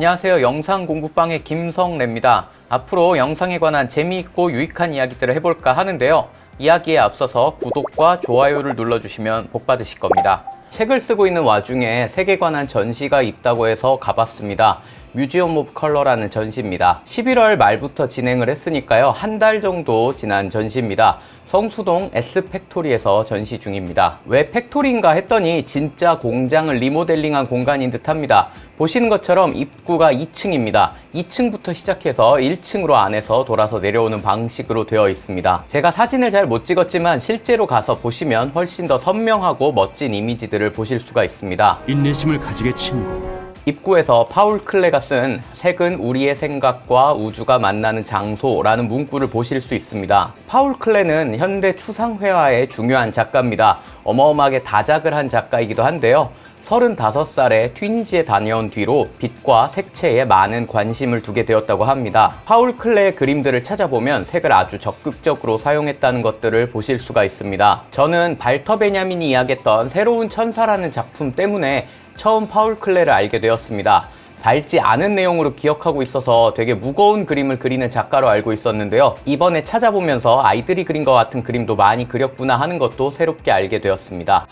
안녕하세요. 영상 공부방의 김성래입니다. 앞으로 영상에 관한 재미있고 유익한 이야기들을 해볼까 하는데요. 이야기에 앞서서 구독과 좋아요를 눌러주시면 복 받으실 겁니다. 책을 쓰고 있는 와중에 색에 관한 전시가 있다고 해서 가봤습니다. 뮤지엄 오브 컬러라는 전시입니다. 11월 말부터 진행을 했으니까요. 한 달 정도 지난 전시입니다. 성수동 S팩토리에서 전시 중입니다. 왜 팩토리인가 했더니 진짜 공장을 리모델링한 공간인 듯 합니다. 보시는 것처럼 입구가 2층입니다. 2층부터 시작해서 1층으로 안에서 돌아서 내려오는 방식으로 되어 있습니다. 제가 사진을 잘 못 찍었지만 실제로 가서 보시면 훨씬 더 선명하고 멋진 이미지들을 보실 수가 있습니다. 인내심을 가지게 친구. 입구에서 파울 클레가 쓴 색은 우리의 생각과 우주가 만나는 장소라는 문구를 보실 수 있습니다. 파울 클레는 현대 추상회화의 중요한 작가입니다. 어마어마하게 다작을 한 작가이기도 한데요. 35살에 튀니지에 다녀온 뒤로 빛과 색채에 많은 관심을 두게 되었다고 합니다. 파울 클레의 그림들을 찾아보면 색을 아주 적극적으로 사용했다는 것들을 보실 수가 있습니다. 저는 발터 베냐민이 이야기했던 새로운 천사라는 작품 때문에 처음 파울 클레를 알게 되었습니다. 밝지 않은 내용으로 기억하고 있어서 되게 무거운 그림을 그리는 작가로 알고 있었는데요. 이번에 찾아보면서 아이들이 그린 것 같은 그림도 많이 그렸구나 하는 것도 새롭게 알게 되었습니다.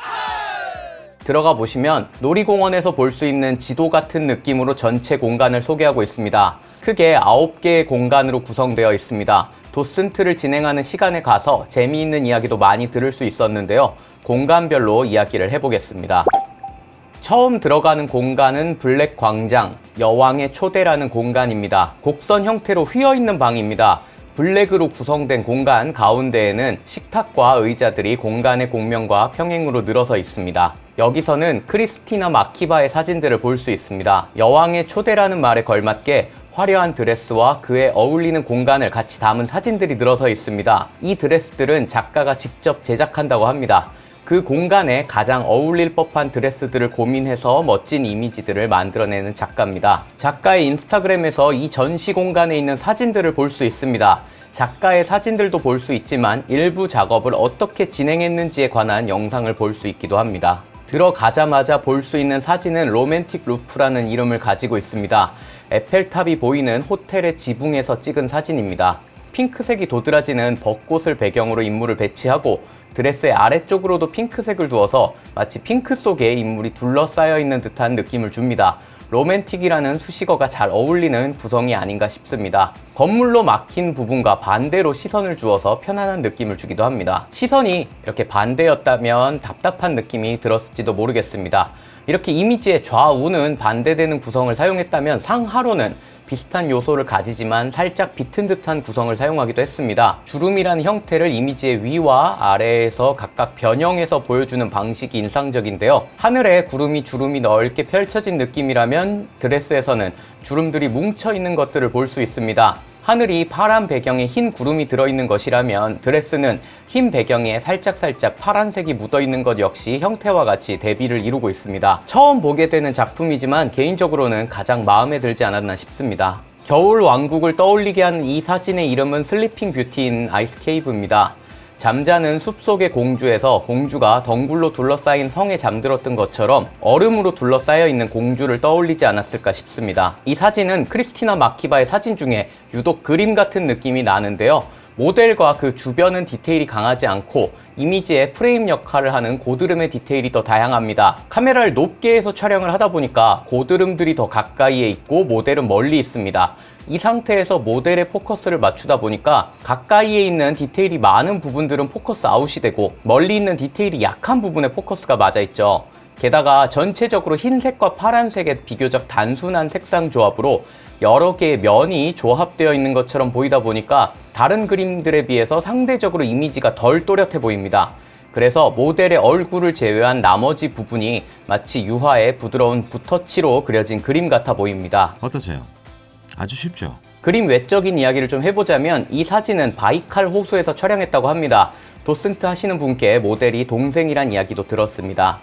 들어가 보시면 놀이공원에서 볼 수 있는 지도 같은 느낌으로 전체 공간을 소개하고 있습니다. 크게 9개의 공간으로 구성되어 있습니다. 도슨트를 진행하는 시간에 가서 재미있는 이야기도 많이 들을 수 있었는데요. 공간별로 이야기를 해보겠습니다. 처음 들어가는 공간은 블랙 광장, 여왕의 초대라는 공간입니다. 곡선 형태로 휘어있는 방입니다. 블랙으로 구성된 공간 가운데에는 식탁과 의자들이 공간의 공명과 평행으로 늘어서 있습니다. 여기서는 크리스티나 마키바의 사진들을 볼 수 있습니다. 여왕의 초대라는 말에 걸맞게 화려한 드레스와 그에 어울리는 공간을 같이 담은 사진들이 늘어서 있습니다. 이 드레스들은 작가가 직접 제작한다고 합니다. 그 공간에 가장 어울릴 법한 드레스들을 고민해서 멋진 이미지들을 만들어내는 작가입니다. 작가의 인스타그램에서 이 전시 공간에 있는 사진들을 볼 수 있습니다. 작가의 사진들도 볼 수 있지만 일부 작업을 어떻게 진행했는지에 관한 영상을 볼 수 있기도 합니다. 들어가자마자 볼 수 있는 사진은 로맨틱 루프라는 이름을 가지고 있습니다. 에펠탑이 보이는 호텔의 지붕에서 찍은 사진입니다. 핑크색이 도드라지는 벚꽃을 배경으로 인물을 배치하고 드레스의 아래쪽으로도 핑크색을 두어서 마치 핑크 속에 인물이 둘러싸여 있는 듯한 느낌을 줍니다. 로맨틱이라는 수식어가 잘 어울리는 구성이 아닌가 싶습니다. 건물로 막힌 부분과 반대로 시선을 주어서 편안한 느낌을 주기도 합니다. 시선이 이렇게 반대였다면 답답한 느낌이 들었을지도 모르겠습니다. 이렇게 이미지의 좌우는 반대되는 구성을 사용했다면 상하로는 비슷한 요소를 가지지만 살짝 비튼 듯한 구성을 사용하기도 했습니다. 주름이라는 형태를 이미지의 위와 아래에서 각각 변형해서 보여주는 방식이 인상적인데요. 하늘에 주름이 넓게 펼쳐진 느낌이라면 드레스에서는 주름들이 뭉쳐있는 것들을 볼 수 있습니다. 하늘이 파란 배경에 흰 구름이 들어있는 것이라면 드레스는 흰 배경에 살짝 파란색이 묻어있는 것 역시 형태와 같이 대비를 이루고 있습니다. 처음 보게 되는 작품이지만 개인적으로는 가장 마음에 들지 않았나 싶습니다. 겨울 왕국을 떠올리게 하는 이 사진의 이름은 슬리핑 뷰티인 아이스 케이브입니다. 잠자는 숲속의 공주에서 공주가 덩굴로 둘러싸인 성에 잠들었던 것처럼 얼음으로 둘러싸여 있는 공주를 떠올리지 않았을까 싶습니다. 이 사진은 크리스티나 마키바의 사진 중에 유독 그림 같은 느낌이 나는데요. 모델과 그 주변은 디테일이 강하지 않고 이미지의 프레임 역할을 하는 고드름의 디테일이 더 다양합니다. 카메라를 높게 해서 촬영을 하다 보니까 고드름들이 더 가까이에 있고 모델은 멀리 있습니다. 이 상태에서 모델의 포커스를 맞추다 보니까 가까이에 있는 디테일이 많은 부분들은 포커스 아웃이 되고 멀리 있는 디테일이 약한 부분에 포커스가 맞아 있죠. 게다가 전체적으로 흰색과 파란색의 비교적 단순한 색상 조합으로 여러 개의 면이 조합되어 있는 것처럼 보이다 보니까 다른 그림들에 비해서 상대적으로 이미지가 덜 또렷해 보입니다. 그래서 모델의 얼굴을 제외한 나머지 부분이 마치 유화의 부드러운 붓터치로 그려진 그림 같아 보입니다. 어떠세요? 아주 쉽죠? 그림 외적인 이야기를 좀 해보자면 이 사진은 바이칼 호수에서 촬영했다고 합니다. 도슨트 하시는 분께 모델이 동생이란 이야기도 들었습니다.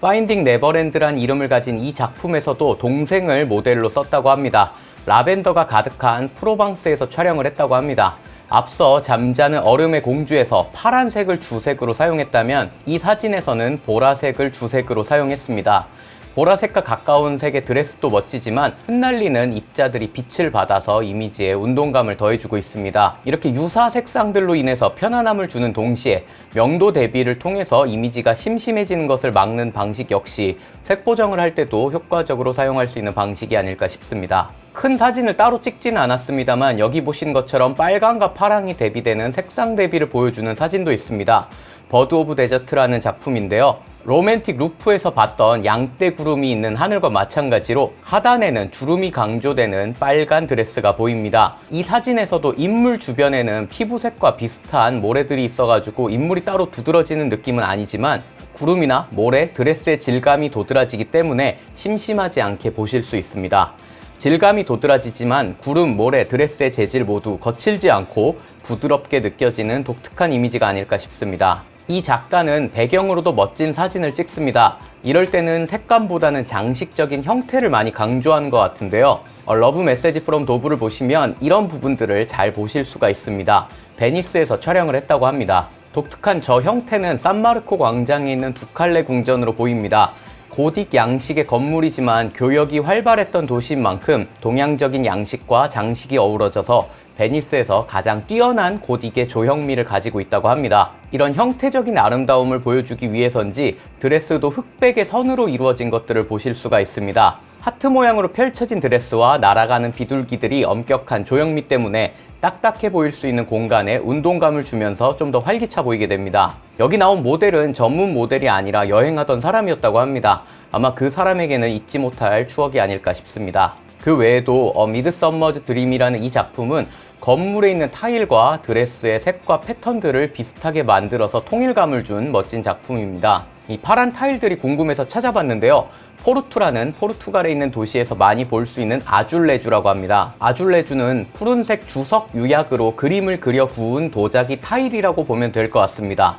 파인딩 네버랜드란 이름을 가진 이 작품에서도 동생을 모델로 썼다고 합니다. 라벤더가 가득한 프로방스에서 촬영을 했다고 합니다. 앞서 잠자는 얼음의 공주에서 파란색을 주색으로 사용했다면 이 사진에서는 보라색을 주색으로 사용했습니다. 보라색과 가까운 색의 드레스도 멋지지만 흩날리는 입자들이 빛을 받아서 이미지에 운동감을 더해주고 있습니다. 이렇게 유사 색상들로 인해서 편안함을 주는 동시에 명도 대비를 통해서 이미지가 심심해지는 것을 막는 방식 역시 색 보정을 할 때도 효과적으로 사용할 수 있는 방식이 아닐까 싶습니다. 큰 사진을 따로 찍지는 않았습니다만 여기 보신 것처럼 빨강과 파랑이 대비되는 색상 대비를 보여주는 사진도 있습니다. 버드 오브 데저트라는 작품인데요. 로맨틱 루프에서 봤던 양떼 구름이 있는 하늘과 마찬가지로 하단에는 주름이 강조되는 빨간 드레스가 보입니다. 이 사진에서도 인물 주변에는 피부색과 비슷한 모래들이 있어가지고 인물이 따로 두드러지는 느낌은 아니지만 구름이나 모래, 드레스의 질감이 도드라지기 때문에 심심하지 않게 보실 수 있습니다. 질감이 도드라지지만 구름, 모래, 드레스의 재질 모두 거칠지 않고 부드럽게 느껴지는 독특한 이미지가 아닐까 싶습니다. 이 작가는 배경으로도 멋진 사진을 찍습니다. 이럴 때는 색감보다는 장식적인 형태를 많이 강조한 것 같은데요. 러브 메시지 프롬 도브를 보시면 이런 부분들을 잘 보실 수가 있습니다. 베니스에서 촬영을 했다고 합니다. 독특한 저 형태는 산마르코 광장에 있는 두칼레 궁전으로 보입니다. 고딕 양식의 건물이지만 교역이 활발했던 도시인 만큼 동양적인 양식과 장식이 어우러져서 베니스에서 가장 뛰어난 고딕의 조형미를 가지고 있다고 합니다. 이런 형태적인 아름다움을 보여주기 위해서인지 드레스도 흑백의 선으로 이루어진 것들을 보실 수가 있습니다. 하트 모양으로 펼쳐진 드레스와 날아가는 비둘기들이 엄격한 조형미 때문에 딱딱해 보일 수 있는 공간에 운동감을 주면서 좀 더 활기차 보이게 됩니다. 여기 나온 모델은 전문 모델이 아니라 여행하던 사람이었다고 합니다. 아마 그 사람에게는 잊지 못할 추억이 아닐까 싶습니다. 그 외에도 미드서머즈 드림이라는 이 작품은 건물에 있는 타일과 드레스의 색과 패턴들을 비슷하게 만들어서 통일감을 준 멋진 작품입니다. 이 파란 타일들이 궁금해서 찾아봤는데요. 포르투라는 포르투갈에 있는 도시에서 많이 볼 수 있는 아줄레주라고 합니다. 아줄레주는 푸른색 주석 유약으로 그림을 그려 구운 도자기 타일이라고 보면 될 것 같습니다.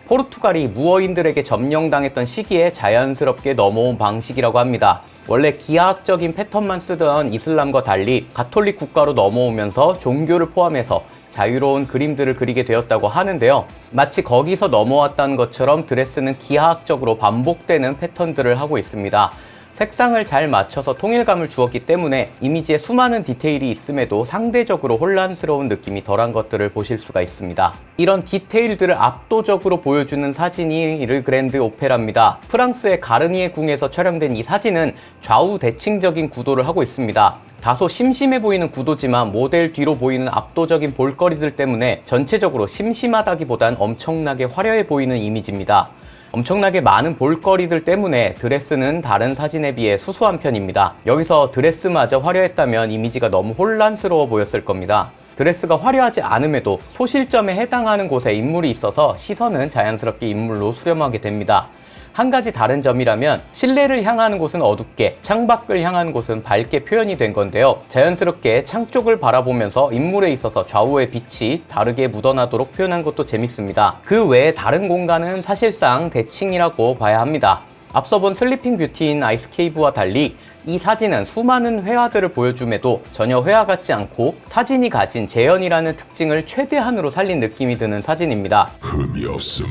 포르투갈이 무어인들에게 점령당했던 시기에 자연스럽게 넘어온 방식이라고 합니다. 원래 기하학적인 패턴만 쓰던 이슬람과 달리 가톨릭 국가로 넘어오면서 종교를 포함해서 자유로운 그림들을 그리게 되었다고 하는데요. 마치 거기서 넘어왔다는 것처럼 드레스는 기하학적으로 반복되는 패턴들을 하고 있습니다. 색상을 잘 맞춰서 통일감을 주었기 때문에 이미지에 수많은 디테일이 있음에도 상대적으로 혼란스러운 느낌이 덜한 것들을 보실 수가 있습니다. 이런 디테일들을 압도적으로 보여주는 사진이 르 그랜드 오페라입니다. 프랑스의 가르니에 궁에서 촬영된 이 사진은 좌우 대칭적인 구도를 하고 있습니다. 다소 심심해 보이는 구도지만 모델 뒤로 보이는 압도적인 볼거리들 때문에 전체적으로 심심하다기보단 엄청나게 화려해 보이는 이미지입니다. 엄청나게 많은 볼거리들 때문에 드레스는 다른 사진에 비해 수수한 편입니다. 여기서 드레스마저 화려했다면 이미지가 너무 혼란스러워 보였을 겁니다. 드레스가 화려하지 않음에도 소실점에 해당하는 곳에 인물이 있어서 시선은 자연스럽게 인물로 수렴하게 됩니다. 한 가지 다른 점이라면 실내를 향하는 곳은 어둡게, 창밖을 향하는 곳은 밝게 표현이 된 건데요. 자연스럽게 창 쪽을 바라보면서 인물에 있어서 좌우의 빛이 다르게 묻어나도록 표현한 것도 재밌습니다. 그 외에 다른 공간은 사실상 대칭이라고 봐야 합니다. 앞서 본 슬리핑 뷰티인 아이스 케이브와 달리 이 사진은 수많은 회화들을 보여줌에도 전혀 회화 같지 않고 사진이 가진 재현이라는 특징을 최대한으로 살린 느낌이 드는 사진입니다. 흠이 없음.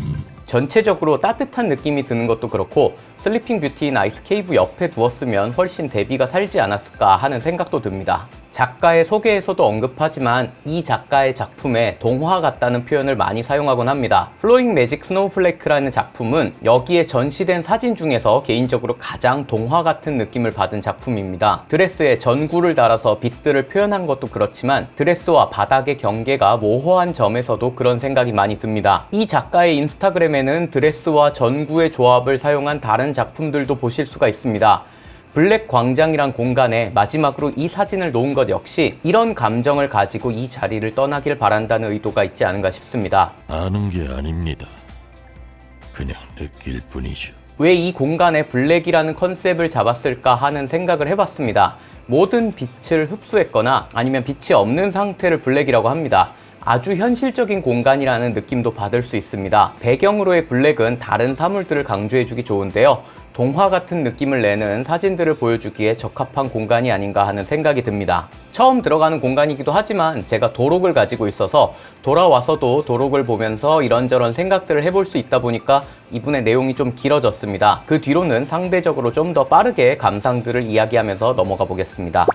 전체적으로 따뜻한 느낌이 드는 것도 그렇고 슬리핑 뷰티인 아이스 케이브 옆에 두었으면 훨씬 대비가 살지 않았을까 하는 생각도 듭니다. 작가의 소개에서도 언급하지만 이 작가의 작품에 동화 같다는 표현을 많이 사용하곤 합니다. 플로잉 매직 스노우플레이크라는 작품은 여기에 전시된 사진 중에서 개인적으로 가장 동화 같은 느낌을 받은 작품입니다. 드레스에 전구를 달아서 빛들을 표현한 것도 그렇지만 드레스와 바닥의 경계가 모호한 점에서도 그런 생각이 많이 듭니다. 이 작가의 인스타그램에는 드레스와 전구의 조합을 사용한 다른 작품들도 보실 수가 있습니다. 블랙 광장이란 공간에 마지막으로 이 사진을 놓은 것 역시 이런 감정을 가지고 이 자리를 떠나길 바란다는 의도가 있지 않은가 싶습니다. 아는 게 아닙니다. 그냥 느낄 뿐이죠. 왜 이 공간에 블랙이라는 컨셉을 잡았을까 하는 생각을 해봤습니다. 모든 빛을 흡수했거나 아니면 빛이 없는 상태를 블랙이라고 합니다. 아주 현실적인 공간이라는 느낌도 받을 수 있습니다. 배경으로의 블랙은 다른 사물들을 강조해주기 좋은데요. 동화 같은 느낌을 내는 사진들을 보여주기에 적합한 공간이 아닌가 하는 생각이 듭니다. 처음 들어가는 공간이기도 하지만 제가 도록을 가지고 있어서 돌아와서도 도록을 보면서 이런저런 생각들을 해볼 수 있다 보니까 이분의 내용이 좀 길어졌습니다. 그 뒤로는 상대적으로 좀 더 빠르게 감상들을 이야기하면서 넘어가 보겠습니다.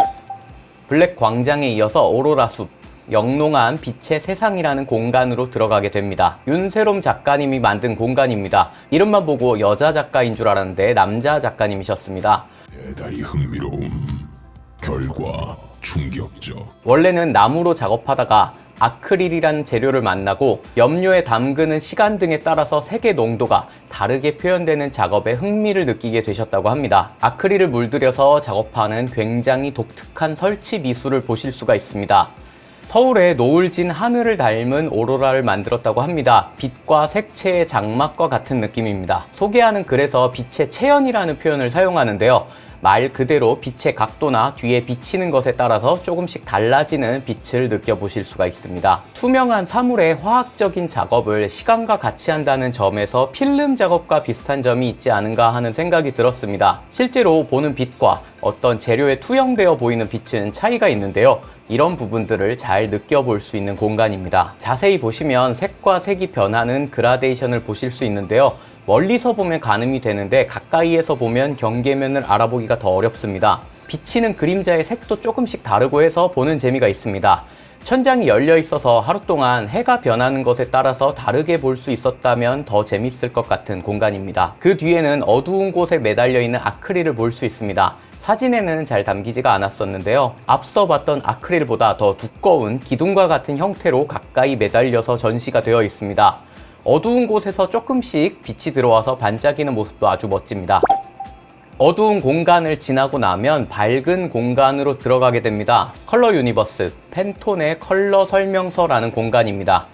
블랙 광장에 이어서 오로라 숲, 영롱한 빛의 세상이라는 공간으로 들어가게 됩니다. 윤세롬 작가님이 만든 공간입니다. 이름만 보고 여자 작가인 줄 알았는데 남자 작가님이셨습니다. 대단히 흥미로움. 결과 충격적. 원래는 나무로 작업하다가 아크릴이라는 재료를 만나고 염료에 담그는 시간 등에 따라서 색의 농도가 다르게 표현되는 작업에 흥미를 느끼게 되셨다고 합니다. 아크릴을 물들여서 작업하는 굉장히 독특한 설치 미술을 보실 수가 있습니다. 서울의 노을진 하늘을 닮은 오로라를 만들었다고 합니다. 빛과 색채의 장막과 같은 느낌입니다. 소개하는 글에서 빛의 체연이라는 표현을 사용하는데요. 말 그대로 빛의 각도나 뒤에 비치는 것에 따라서 조금씩 달라지는 빛을 느껴보실 수가 있습니다. 투명한 사물의 화학적인 작업을 시간과 같이 한다는 점에서 필름 작업과 비슷한 점이 있지 않은가 하는 생각이 들었습니다. 실제로 보는 빛과 어떤 재료에 투영되어 보이는 빛은 차이가 있는데요. 이런 부분들을 잘 느껴볼 수 있는 공간입니다. 자세히 보시면 색과 색이 변하는 그라데이션을 보실 수 있는데요. 멀리서 보면 가늠이 되는데 가까이에서 보면 경계면을 알아보기가 더 어렵습니다. 비치는 그림자의 색도 조금씩 다르고 해서 보는 재미가 있습니다. 천장이 열려 있어서 하루 동안 해가 변하는 것에 따라서 다르게 볼 수 있었다면 더 재밌을 것 같은 공간입니다. 그 뒤에는 어두운 곳에 매달려 있는 아크릴을 볼 수 있습니다. 사진에는 잘 담기지가 않았었는데요. 앞서 봤던 아크릴보다 더 두꺼운 기둥과 같은 형태로 가까이 매달려서 전시가 되어 있습니다. 어두운 곳에서 조금씩 빛이 들어와서 반짝이는 모습도 아주 멋집니다. 어두운 공간을 지나고 나면 밝은 공간으로 들어가게 됩니다. 컬러 유니버스, 팬톤의 컬러 설명서라는 공간입니다.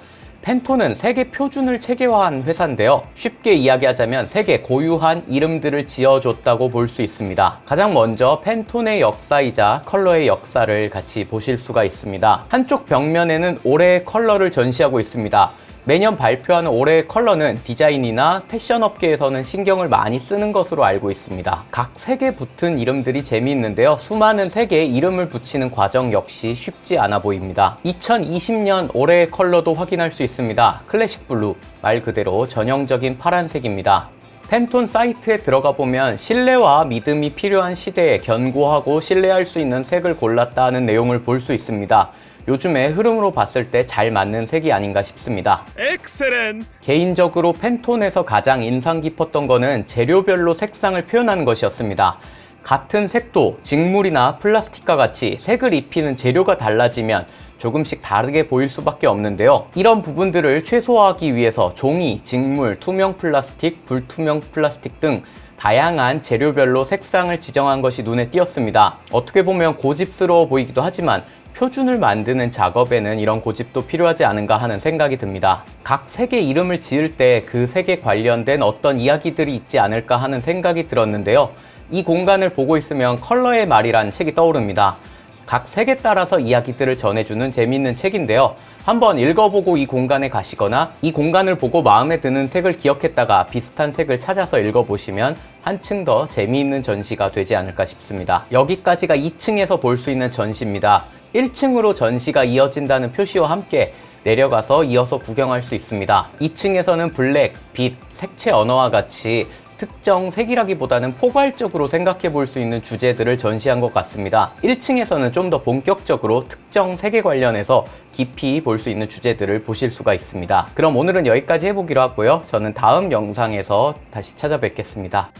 팬톤은 세계 표준을 체계화한 회사인데요. 쉽게 이야기하자면 세계 고유한 이름들을 지어줬다고 볼 수 있습니다. 가장 먼저 팬톤의 역사이자 컬러의 역사를 같이 보실 수가 있습니다. 한쪽 벽면에는 올해의 컬러를 전시하고 있습니다. 매년 발표하는 올해의 컬러는 디자인이나 패션 업계에서는 신경을 많이 쓰는 것으로 알고 있습니다. 각 색에 붙은 이름들이 재미있는데요. 수많은 색에 이름을 붙이는 과정 역시 쉽지 않아 보입니다. 2020년 올해의 컬러도 확인할 수 있습니다. 클래식 블루, 말 그대로 전형적인 파란색입니다. 팬톤 사이트에 들어가 보면 신뢰와 믿음이 필요한 시대에 견고하고 신뢰할 수 있는 색을 골랐다는 내용을 볼 수 있습니다. 요즘의 흐름으로 봤을 때 잘 맞는 색이 아닌가 싶습니다. 엑셀렌트! 개인적으로 팬톤에서 가장 인상 깊었던 거는 재료별로 색상을 표현하는 것이었습니다. 같은 색도 직물이나 플라스틱과 같이 색을 입히는 재료가 달라지면 조금씩 다르게 보일 수밖에 없는데요. 이런 부분들을 최소화하기 위해서 종이, 직물, 투명 플라스틱, 불투명 플라스틱 등 다양한 재료별로 색상을 지정한 것이 눈에 띄었습니다. 어떻게 보면 고집스러워 보이기도 하지만 표준을 만드는 작업에는 이런 고집도 필요하지 않은가 하는 생각이 듭니다. 각 색의 이름을 지을 때 그 색에 관련된 어떤 이야기들이 있지 않을까 하는 생각이 들었는데요. 이 공간을 보고 있으면 컬러의 말이란 책이 떠오릅니다. 각 색에 따라서 이야기들을 전해주는 재미있는 책인데요. 한번 읽어보고 이 공간에 가시거나 이 공간을 보고 마음에 드는 색을 기억했다가 비슷한 색을 찾아서 읽어보시면 한층 더 재미있는 전시가 되지 않을까 싶습니다. 여기까지가 2층에서 볼 수 있는 전시입니다. 1층으로 전시가 이어진다는 표시와 함께 내려가서 이어서 구경할 수 있습니다. 2층에서는 블랙, 빛, 색채 언어와 같이 특정 색이라기보다는 포괄적으로 생각해 볼 수 있는 주제들을 전시한 것 같습니다. 1층에서는 좀 더 본격적으로 특정 색에 관련해서 깊이 볼 수 있는 주제들을 보실 수가 있습니다. 그럼 오늘은 여기까지 해보기로 하고요. 저는 다음 영상에서 다시 찾아뵙겠습니다.